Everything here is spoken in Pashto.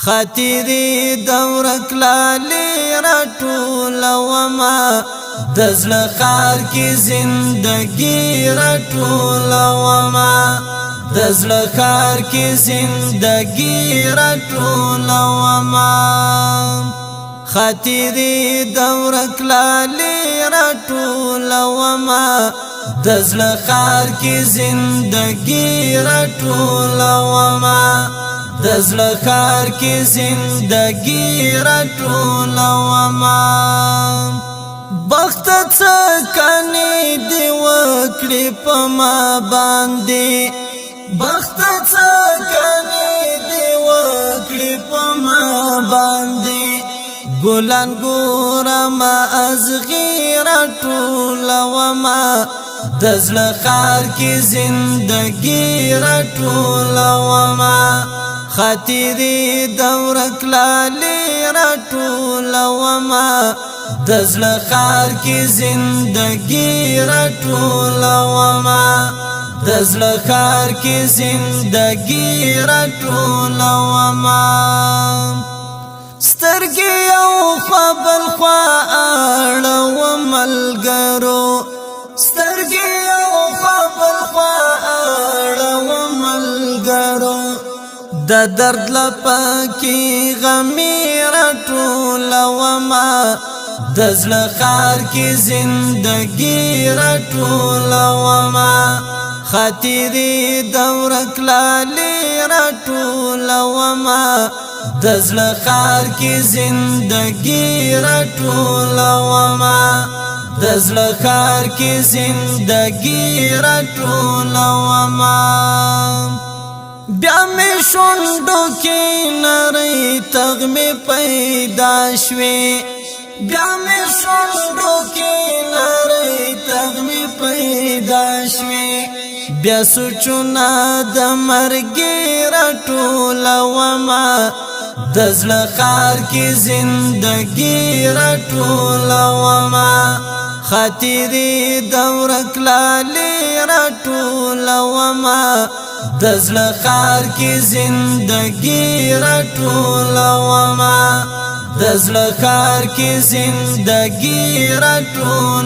خاطری دورک لالی راټولوما دزل خار کی زندگی راټولوما دزل خار کی زندگی راټولوما خاطری دورک لالی راټولوما دزل خار کی زندگی راټولوما دزل خار کی زندگی راټولوما بخت څکانی دی وکړي پما باندې بخت څکانی دی وکړي پما باندې ګلان ګورم از غیر ټولوما دزل خار کی زندگی راټولوما خاطری دورک لالی راټولوما دزل خار کی زندگی راټولوما دزل خار کی زندگی راټولوما سترګې او خپل خوا اړه ملګرو سترګې او خپل خوا اړه ملګرو د درد لپکی غمی راټولوما دزل خار کی زندگی راټولوما خاطری دورک لالی راټولوما دزل خار کی زندگی راټولوما دزل خار کی زندگی راټولوما بیا می شوندو کی نری تغمی پیدا شوی بیا می شوندو کی نری تغمی پیدا شوی بیا سوچونا د مرګی راټولوما دزل خار کی زندگی راټولوما خاطری دورک لالی راټولوما دزل خار کی زندگی راټولوما دزل خار کی زندگی راټولوما